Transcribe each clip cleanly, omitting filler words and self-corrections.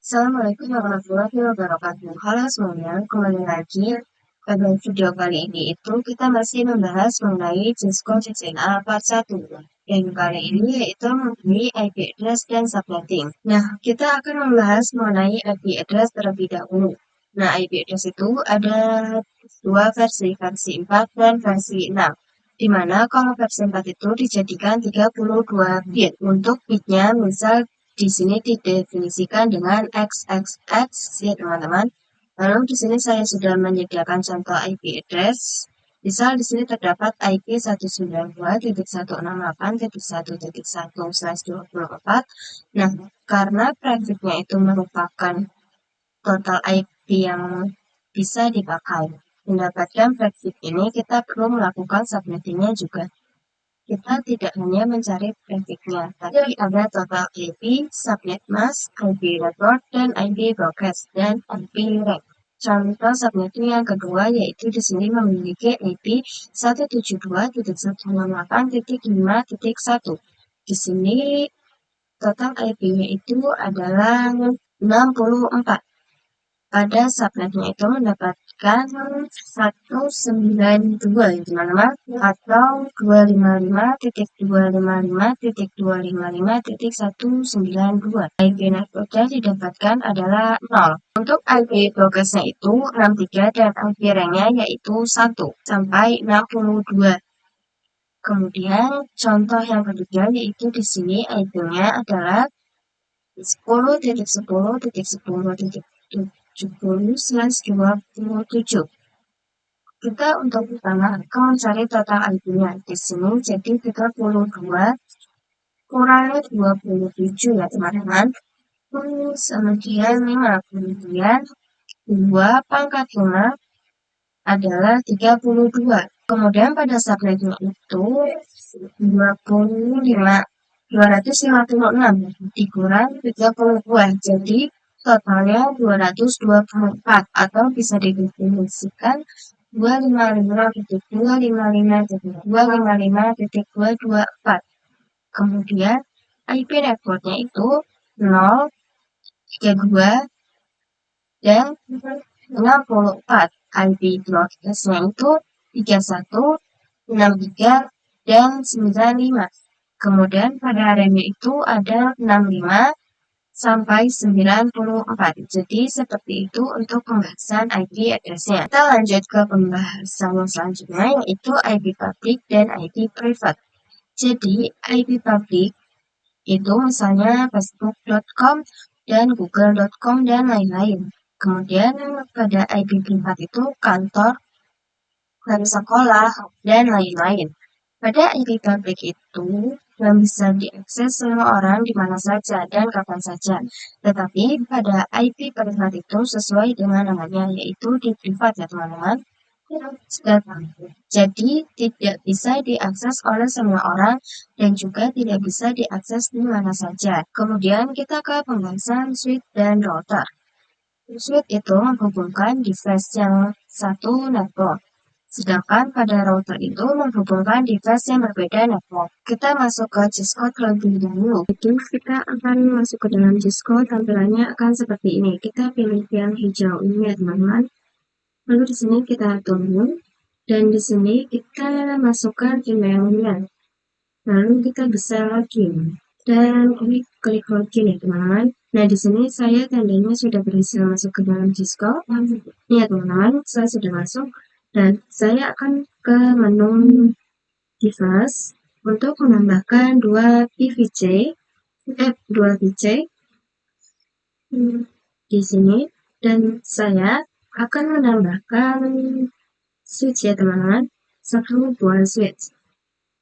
Assalamualaikum warahmatullahi wabarakatuh. Halo semuanya, kembali lagi. Pada video kali ini kita masih membahas mengenai Cisco CCNA Part 1. Dan kali ini yaitu mengenai IP address dan subnetting. Nah, kita akan membahas mengenai IP address terlebih dahulu. Nah, IP address itu ada dua versi 4 dan versi 6. Dimana kalau versi 4 itu dijadikan 32 bit. Untuk bitnya misal di sini didefinisikan dengan XXX ya teman-teman. Lalu di sini saya sudah menyediakan contoh IP address. Misal di sini terdapat IP 192.168.1.1/24. Nah, karena prefixnya itu merupakan total IP yang bisa dipakai. Mendapatkan prefix ini kita perlu melakukan subnettingnya juga. Kita tidak hanya mencari prefixnya, tapi ada total IP, subnet mask, IP report, dan IP broadcast, dan IP rank. Contoh subnetting yang kedua yaitu di sini memiliki IP 172.168.5.1. Di sini total IP-nya itu adalah 64. Pada subnetnya itu mendapatkan 192 ya teman-teman, atau 255.255.255.192. IP networknya didapatkan adalah 0. Untuk IP broadcastnya itu 63 dan IP ranknya yaitu 1 sampai 62. Kemudian contoh yang ketiga yaitu di sini IP-nya adalah 10.10.10.70/27. Kita untuk pertama akan mencari total IP-nya. Di sini jadi 32 kurangi 27 ya teman-teman. Terus kemudian 52 pangkat 5 adalah 32. Kemudian pada subnetnya itu 256 dikurang 32. Jadi totalnya 224 atau bisa didefinisikan 255.255.255.224. Kemudian IP networknya itu 0, 32, dan 64. IP broadcastnya itu 31, 63, dan 95. Kemudian pada RAM-nya itu ada 65 sampai 94. Jadi seperti itu untuk pembahasan IP address-nya. Kita lanjut ke pembahasan yang selanjutnya yaitu IP public dan IP private. Jadi IP public itu misalnya facebook.com dan google.com dan lain-lain. Kemudian pada IP privat itu kantor, dan sekolah, dan lain-lain. Pada IP public itu yang bisa diakses semua orang di mana saja dan kapan saja. Tetapi pada IP privat itu sesuai dengan namanya yaitu di privat ya teman-teman. Jadi tidak bisa diakses oleh semua orang dan juga tidak bisa diakses di mana saja. Kemudian kita ke pembahasan switch dan router. Switch itu menghubungkan device yang satu network. Sedangkan pada router itu menghubungkan device yang berbeda network. Kita masuk ke Cisco terlebih dahulu. Itu kita akan masuk ke dalam Cisco, tampilannya akan seperti ini. Kita pilih yang hijau ini ya teman-teman. Lalu di sini kita tunggu. Dan di sini kita masukkan emailnya. Lalu kita bisa login. Dan klik login ya teman-teman. Nah di sini saya tandanya sudah berhasil masuk ke dalam Cisco. Ini ya teman-teman, saya sudah masuk. Dan saya akan ke menu device untuk menambahkan 2 PVC di sini, dan saya akan menambahkan switch ya teman-teman, 1 buah switch.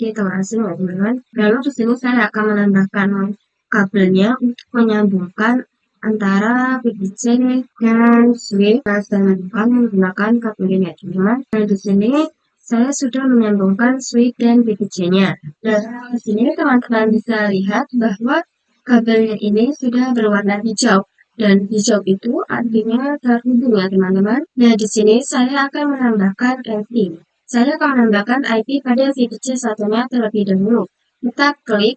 Kita langsung ya teman-teman. Lalu di sini saya akan menambahkan kabelnya untuk menyambungkan antara PVC dan switch. Saya akan menggunakan kabel ini ya teman-teman. Nah di sini saya sudah menyambungkan switch dan PVC-nya. Nah di sini teman-teman bisa lihat bahwa kabelnya ini sudah berwarna hijau. Dan hijau itu artinya terhubung ya teman-teman. Nah di sini saya akan menambahkan IP. Saya akan menambahkan IP pada PVC satunya terlebih dahulu. Kita klik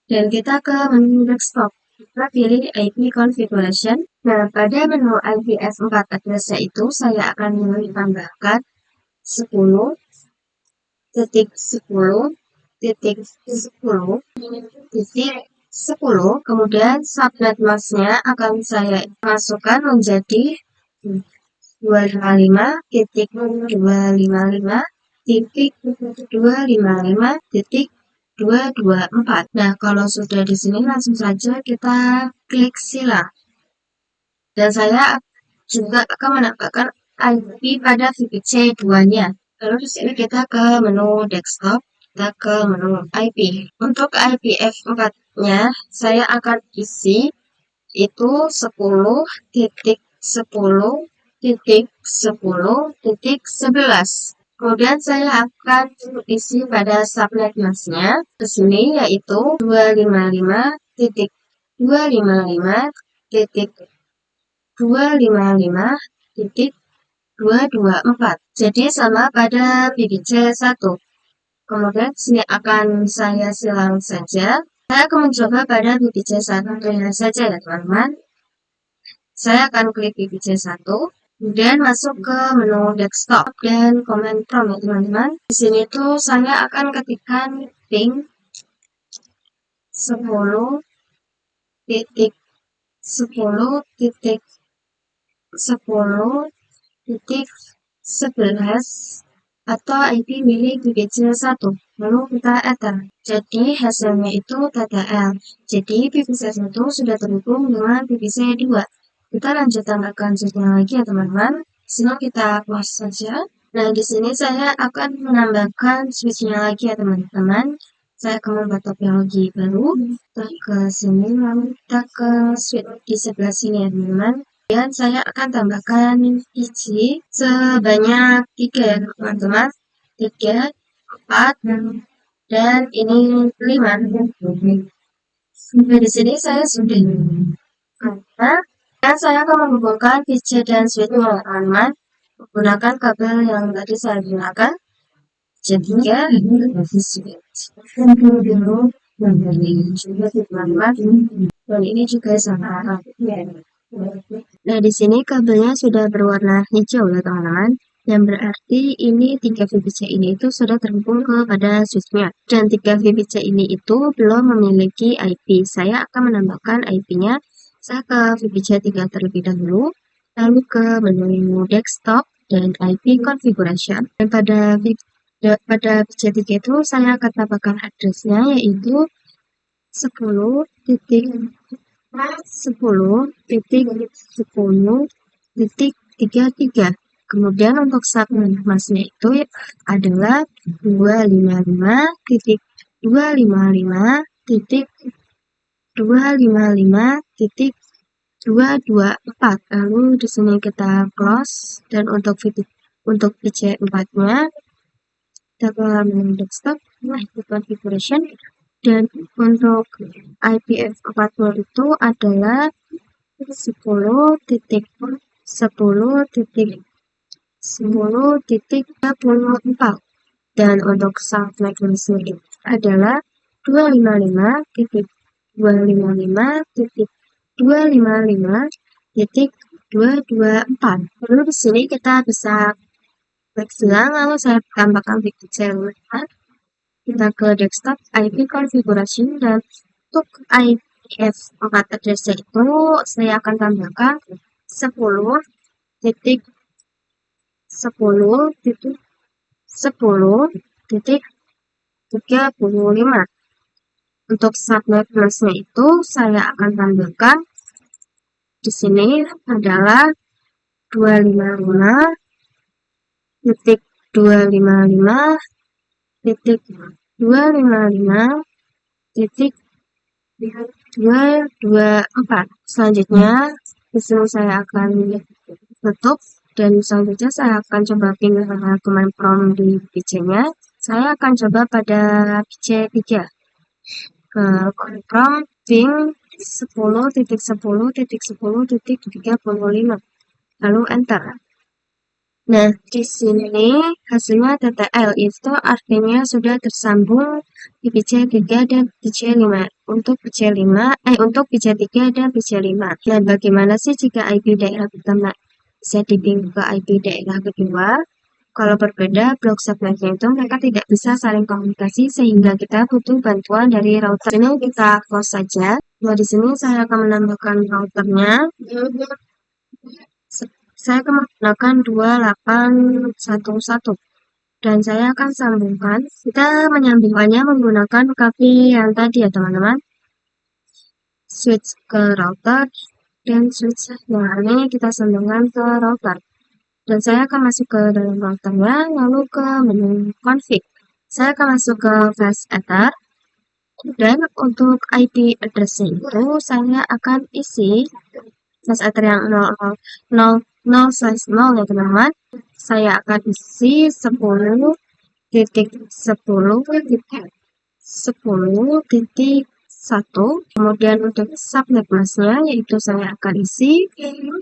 dan kita ke menu desktop. kita pilih IP configuration. Nah, pada menu IPv4 address itu saya akan menambahkan 10.10.10.10, kemudian subnet masknya akan saya masukkan menjadi 255.255.224. Nah, kalau sudah di sini langsung saja kita klik silang. Dan saya juga akan menambahkan IP pada VPC 2-nya. Lalu di sini kita ke menu desktop, kita ke menu IP. Untuk IPv4-nya saya akan isi itu 10.10.10.11. Kemudian saya akan isi pada subnet masknya ke sini yaitu 255.255.224. Jadi sama pada VPC 1. Kemudian sini akan saya silang saja. Saya akan mencoba pada VPC 1 saja ya teman-teman. Saya akan klik VPC 1. Kemudian masuk ke menu desktop dan command prompt ya teman-teman. Di sini tuh saya akan ketikkan ping 10.10.10.11 atau IP milik VPC 1. Lalu kita enter. Jadi hasilnya itu TTL. Jadi VPC 1 sudah terhubung dengan VPC 2. Kita lanjut tambahkan switchnya lagi ya teman-teman. Sini kita close saja. Nah, di sini saya akan menambahkan switchnya lagi ya teman-teman. Saya akan membuat topik lagi baru. Kita ke sini, lalu kita ke switch di sebelah sini ya teman-teman. Dan saya akan tambahkan biji sebanyak 3 ya teman-teman. 3, 4, dan ini 5. Sampai di sini saya sudah dan saya akan menghubungkan biji dan switchnya ya teman-teman menggunakan kabel yang tadi saya gunakan. Jadi ya, dan ini juga sama. Nah, di sini kabelnya sudah berwarna hijau ya teman-teman, yang berarti ini 3 VPC ini itu sudah terhubung kepada switchnya. Dan 3 VPC ini itu belum memiliki IP. Saya akan menambahkan IP-nya. Saya ke VPC 3 terlebih dahulu, lalu ke menu desktop dan IP configuration. Dan pada VPC 3 itu saya akan tambahkan addressnya yaitu 10.10.10.33. Kemudian untuk subnet masknya itu adalah 255.255.224. Lalu di sini kita close dan untuk VPC 4-nya kita ke menu desktop, IP configuration. Dan untuk IPv4 itu adalah 10.10.10.34. Dan untuk subnet masknya itu adalah 255.255.224. Lalu di sini kita bisa klik silang, lalu saya tambahkan VPC 4. Kita ke desktop IP configuration dan untuk IPv4 address itu saya akan tambahkan 10.10.10.35. Untuk subnet masknya itu saya akan tambahkan di sini adalah 255.255.224. Selanjutnya di sini saya akan tutup dan selanjutnya saya akan coba pindah command prompt di VPC-nya. Saya akan coba pada VPC 3 ke command prompt ping 10.10.10.35 lalu enter. Nah, di sini hasilnya TTL itu artinya sudah tersambung PPC3 dan PPC5. Untuk PPC3 dan PPC5. Nah, bagaimana sih jika IP daerah pertama bisa dipindah ke IP daerah kedua? Kalau berbeda blok subnetnya itu mereka tidak bisa saling komunikasi sehingga kita butuh bantuan dari router. Ini kita close saja. Nah, di sini saya akan menambahkan routernya. Saya akan menggunakan 2811 dan saya akan sambungkan. Kita menyambungkannya menggunakan kabel yang tadi ya teman-teman. Switch ke router dan switch yang ini kita sambungkan ke router. Dan saya akan masuk ke dalam routernya, lalu ke menu config. Saya akan masuk ke flash ether. Dan untuk IP address itu saya akan isi flash ether yang 0.0.0/0 ya teman-teman. Saya akan isi 10.10.10.1. Kemudian untuk subnet masknya yaitu saya akan isi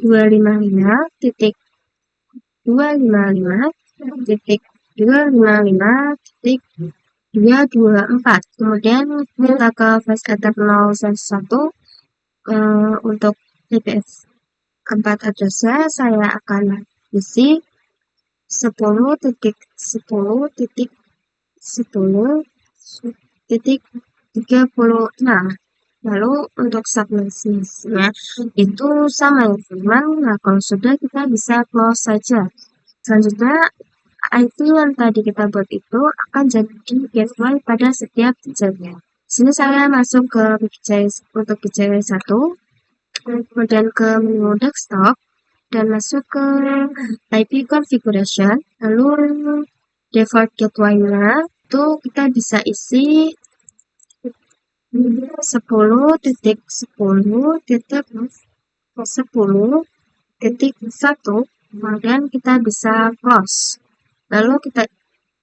255.255.224. Kemudian kita ke flash ether 0/1. Untuk IPv4 addressnya saya akan isi 10.10.10.36. Lalu untuk subnetnya itu sama ya teman. Nah, kalau sudah kita bisa close saja. Selanjutnya IP yang tadi kita buat itu akan jadi gateway pada setiap PCI. Sini saya masuk ke untuk PCI 1, kemudian ke menu desktop dan masuk ke IP configuration, lalu default gateway-nya itu kita bisa isi 10.10.10.1, kemudian kita bisa close. Lalu kita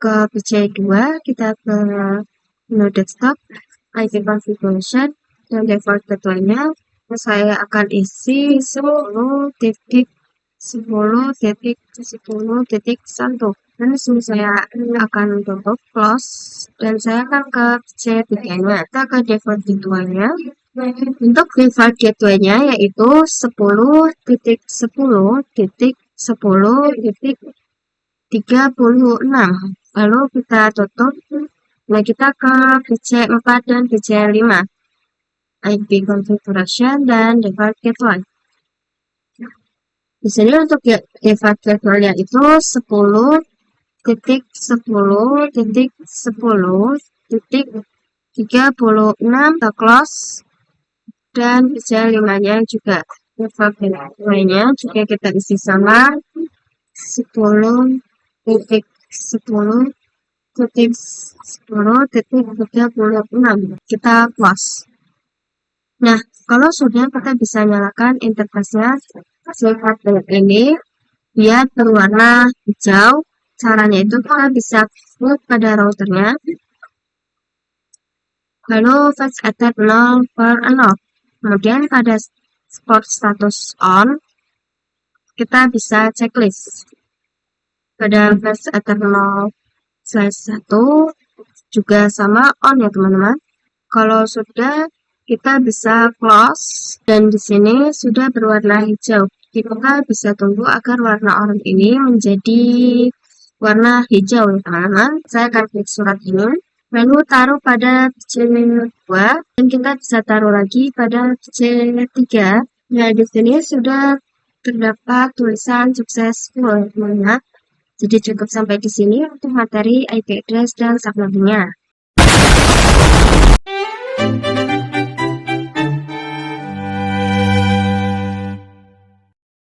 ke PCI 2, kita ke menu desktop, IP configuration, dan default gateway-nya saya akan isi 10.10.10.1. Dan disini saya akan tutup close dan saya akan ke PCI3-nya. Kita ke default gateway-nya. Untuk default gateway-nya yaitu 10.10.10.36. Lalu kita tutup. Nah, kita ke PCI4 dan PCI5. IP configuration dan default gateway. Di sini untuk default gateway-nya itu 10.10.10.36 close dan PCI5-nya juga default gateway-nya juga kita isi sama 10.10.10.36. Kita close. Nah, kalau sudah kita bisa nyalakan interface-nya sifat ini biar berwarna hijau. Caranya itu kita bisa klik pada routernya, lalu flash ether 0/0. Kemudian pada port status on kita bisa checklist. Pada flash ether 0/1 juga sama on ya teman-teman. Kalau sudah kita bisa close dan di sini sudah berwarna hijau. Kita bisa tunggu agar warna oranye ini menjadi warna hijau ya teman-teman. Saya akan klik surat ini, lalu taruh pada PC2 dan kita bisa taruh lagi pada PC3. Nah, di sini sudah terdapat tulisan successful teman-teman. Jadi cukup sampai di sini untuk materi IP address dan subnetnya.